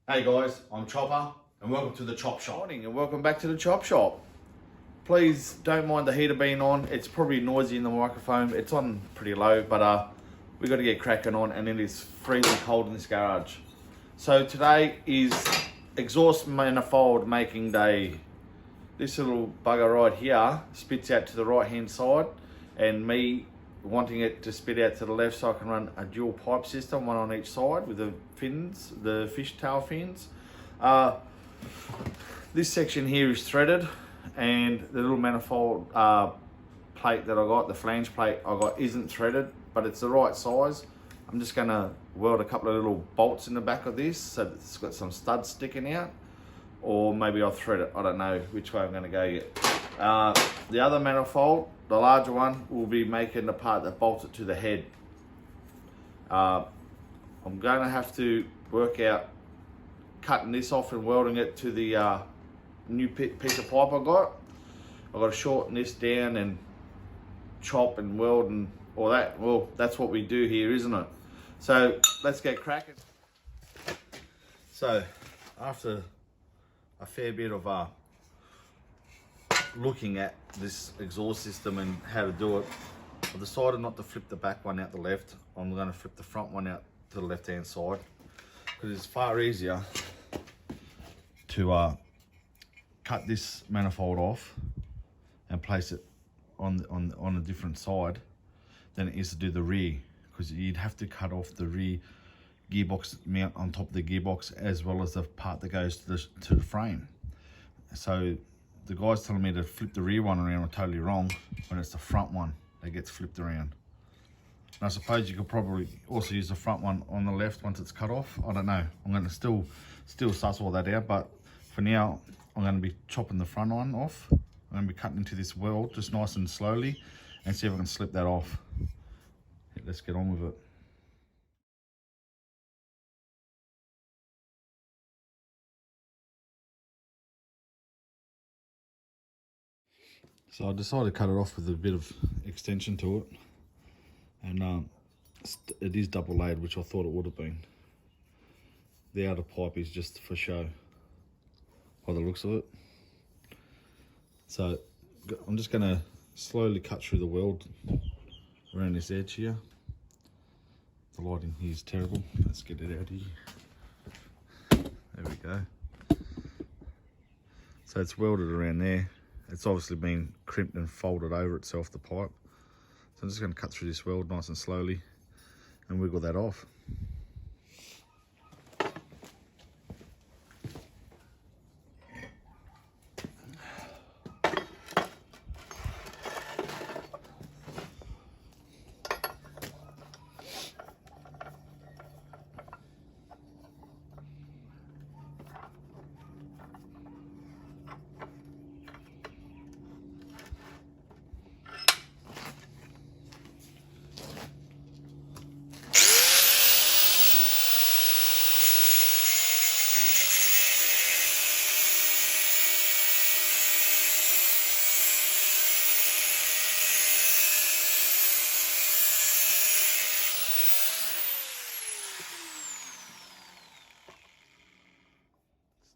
Hey guys, I'm Chopper and welcome to the Chop Shop. Morning and welcome back to the Chop Shop. Please don't mind the heater being on. It's probably noisy in the microphone. It's on pretty low, but we got to get cracking on, and it is freezing cold in this garage. So today is exhaust manifold making day. This little bugger right here spits out to the right hand side, and me wanting it to spit out to the left so I can run a dual pipe system, one on each side with the fins, the fishtail fins. This section here is threaded, and the little manifold plate that I got, the flange plate I got, isn't threaded, but it's the right size. I'm just going to weld a couple of little bolts in the back of this so that it's got some studs sticking out, or maybe I'll thread it. I don't know which way I'm going to go yet. The other manifold, the larger one, will be making the part that bolts it to the head. I'm going to have to work out cutting this off and welding it to the new piece of pipe I got. I've got to shorten this down and chop and weld and all that. Well, that's what we do here, isn't it? So let's get cracking. So after a fair bit of looking at this exhaust system and how to do it, I decided not to flip the back one out the left. I'm going to flip the front one out to the left hand side, because it's far easier to cut this manifold off and place it on a different side than it is to do the rear, because you'd have to cut off the rear gearbox mount on top of the gearbox, as well as the part that goes to the frame. So the guy's telling me to flip the rear one around. I'm totally wrong, when it's the front one that gets flipped around. And I suppose you could probably also use the front one on the left once it's cut off. I don't know. I'm going to still suss all that out, but for now I'm going to be chopping the front one off. I'm going to be cutting into this weld just nice and slowly and see if I can slip that off. Let's get on with it. So I decided to cut it off with a bit of extension to it, and it is double layered, which I thought it would have been. The outer pipe is just for show by the looks of it. So I'm just going to slowly cut through the weld around this edge here. The lighting here is terrible. Let's get it out here. There we go. So it's welded around there. It's obviously been crimped and folded over itself, the pipe. So I'm just going to cut through this weld nice and slowly and wiggle that off.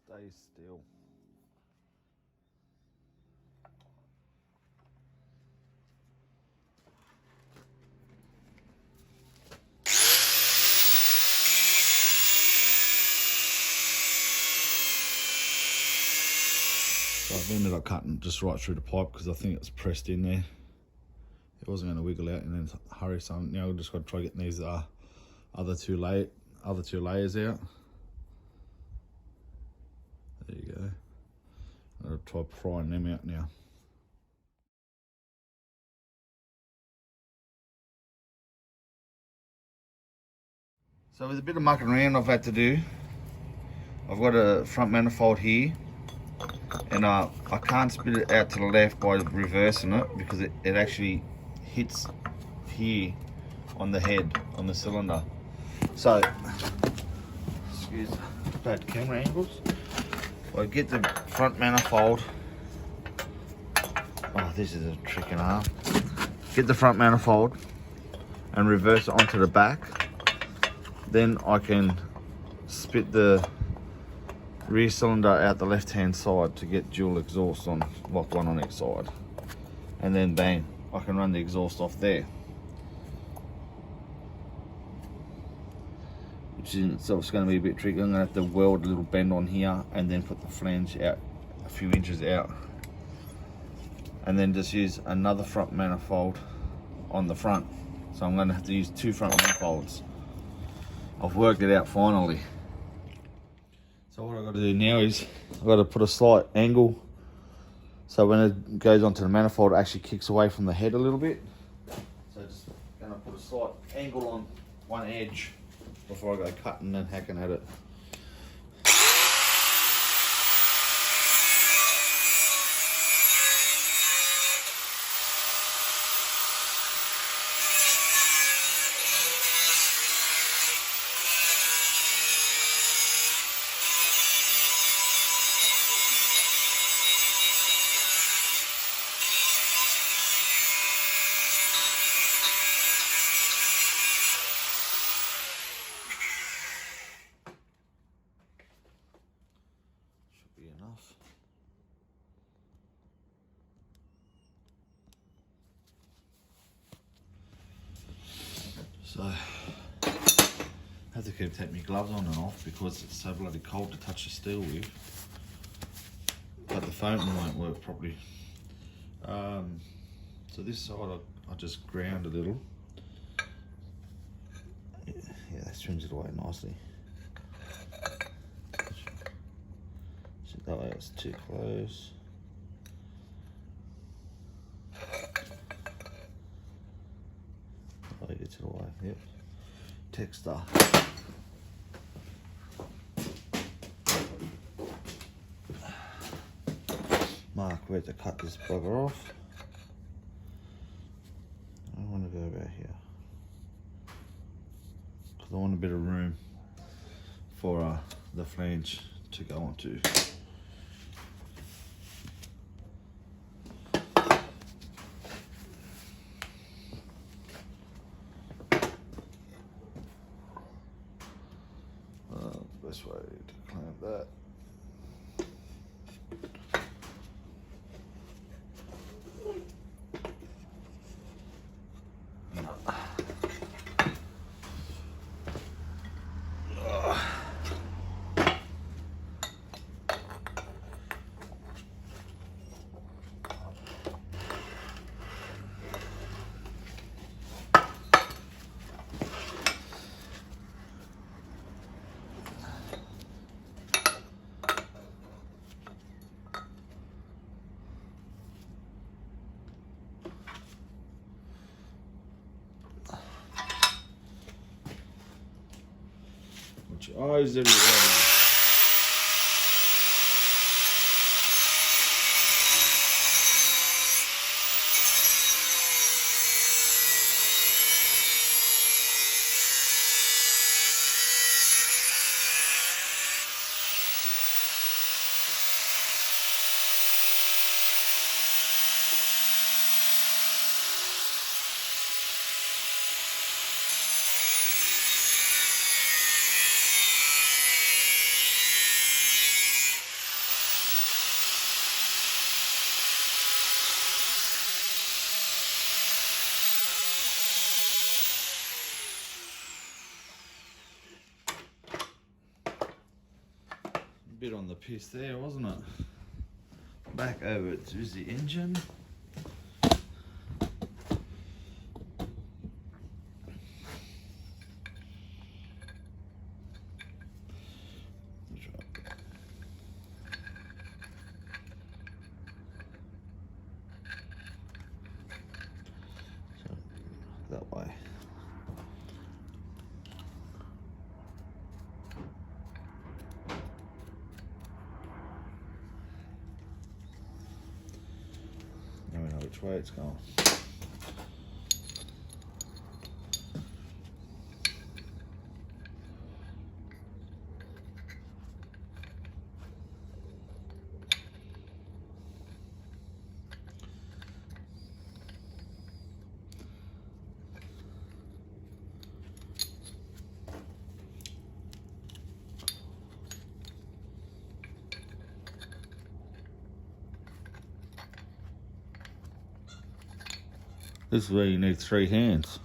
Stay still. So I've ended up cutting just right through the pipe because I think it's pressed in there. It wasn't going to wiggle out and then hurry, so now I've just got to try getting these other two layers out. There you go. I'll try prying them out now. So with a bit of mucking around I've had to do, I've got a front manifold here, and I can't spit it out to the left by reversing it, because it actually hits here on the head, on the cylinder. So, excuse bad camera angles. I get the front manifold. Oh, this is a trick and a half. Get the front manifold and reverse it onto the back. Then I can spit the rear cylinder out the left hand side to get dual exhaust on, like one on each side, and then bang, I can run the exhaust off there, which in itself is going to be a bit tricky. I'm going to have to weld a little bend on here and then put the flange out a few inches out, and then just use another front manifold on the front. So I'm going to have to use 2 front manifolds. I've worked it out finally. So what I've got to do now is I've got to put a slight angle so when it goes onto the manifold it actually kicks away from the head a little bit. So just going to put a slight angle on one edge before I go cutting and hacking at it. Enough. So I have to keep taking my gloves on and off because it's so bloody cold to touch the steel with. But the foam won't work properly. So this side I just ground a little. Yeah, that trims it away nicely. That way it's too close. That way gets it away, yep. Texture. Mark where to cut this bugger off. I want to go about here. Because I want a bit of room for the flange to go onto. Best way to clamp that. Put your eyes everywhere. Bit on the piss there, wasn't it? Back over to the engine. So that way. Which way it's going. This is where you need 3 hands.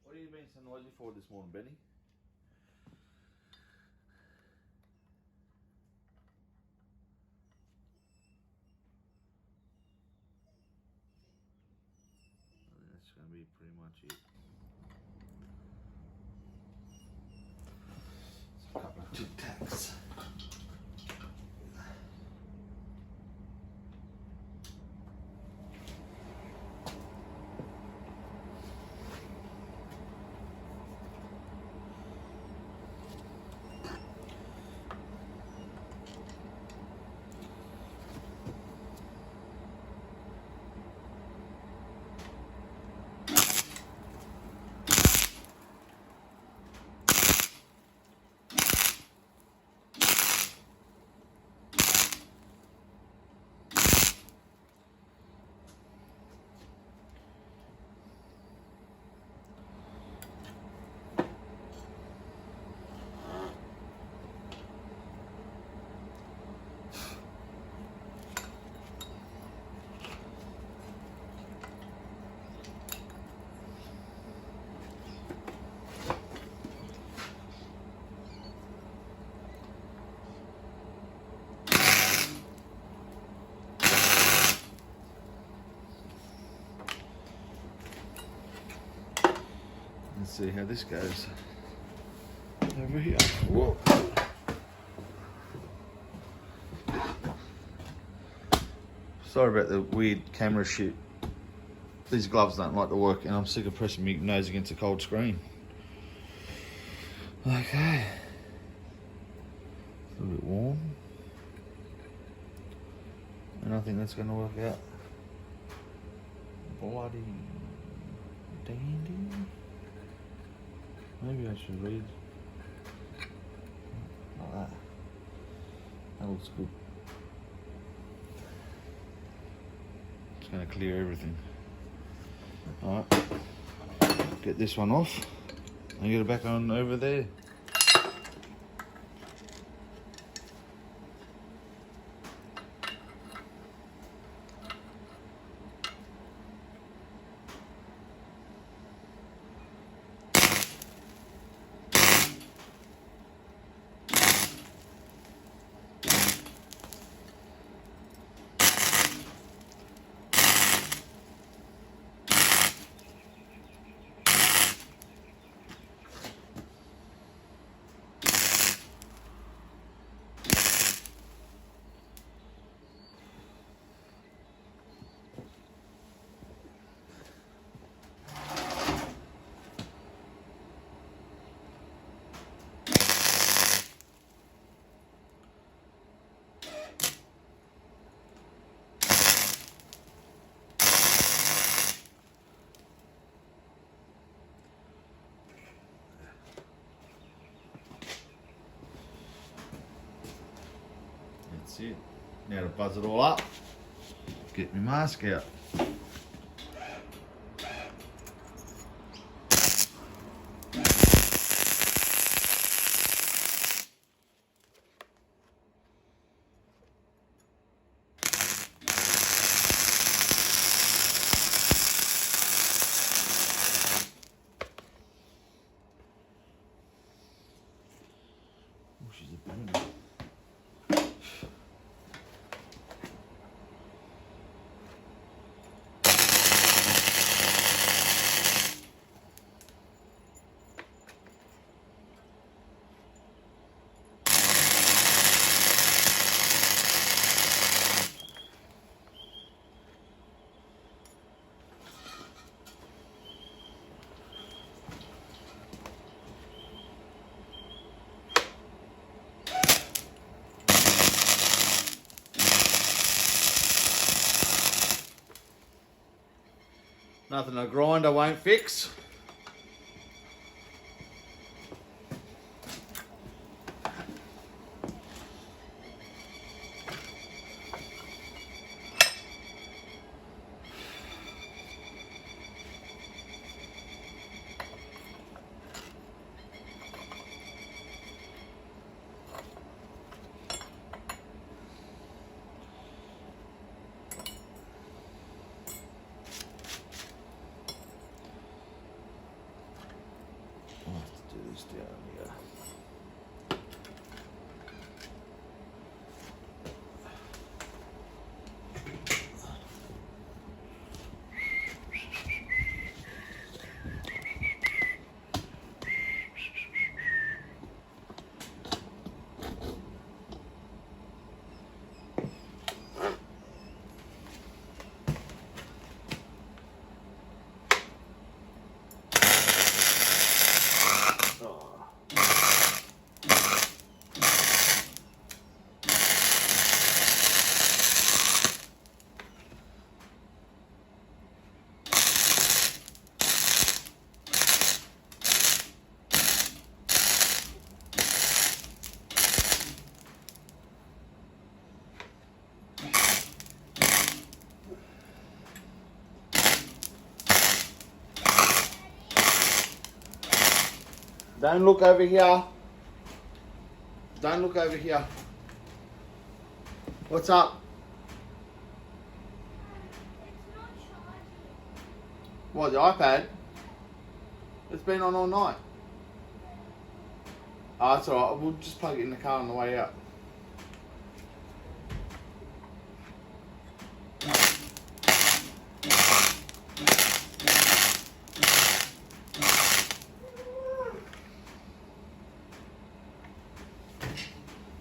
What are you being so noisy for this morning, Benny? That's going to be pretty much it. A couple of Tic Tacs. Let's see how this goes. Over here. Whoa. Sorry about the weird camera shoot. These gloves don't like to work and I'm sick of pressing my nose against a cold screen. Okay. A little bit warm. And I think that's going to work out. Bloody dandy. Maybe I should read like that. That looks good. It's going to clear everything. Alright, get this one off and get it back on over there. That's it. Now to buzz it all up, get my mask out. Oh, she's a burner. Nothing a grinder won't fix. Don't look over here. Don't look over here. What's up? What, the iPad? It's been on all night. Oh, that's alright. We'll just plug it in the car on the way out.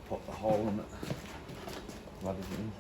Pop the hole in it. Plug it in.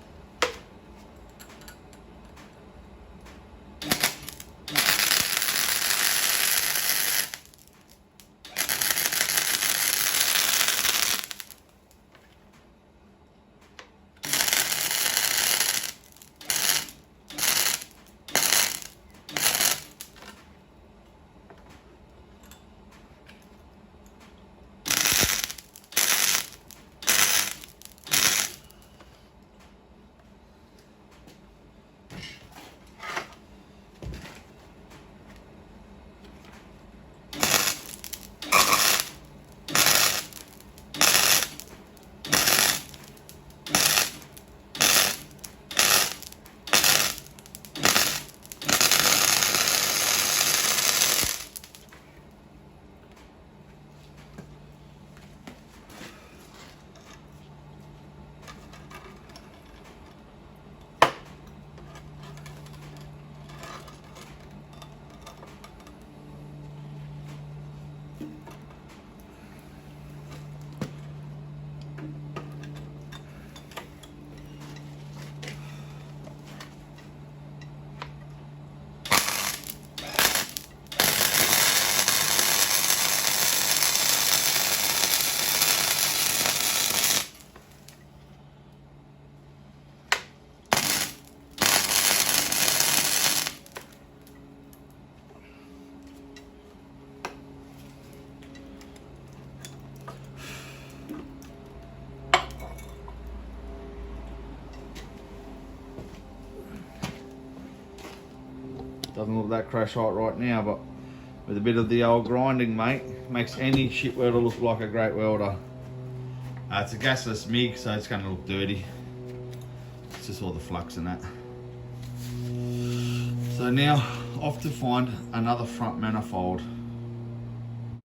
Doesn't look that crash hot right now, but with a bit of the old grinding, mate, makes any shit welder look like a great welder. It's a gasless MIG, so it's going to look dirty. It's just all the flux and that. So now, off to find another front manifold.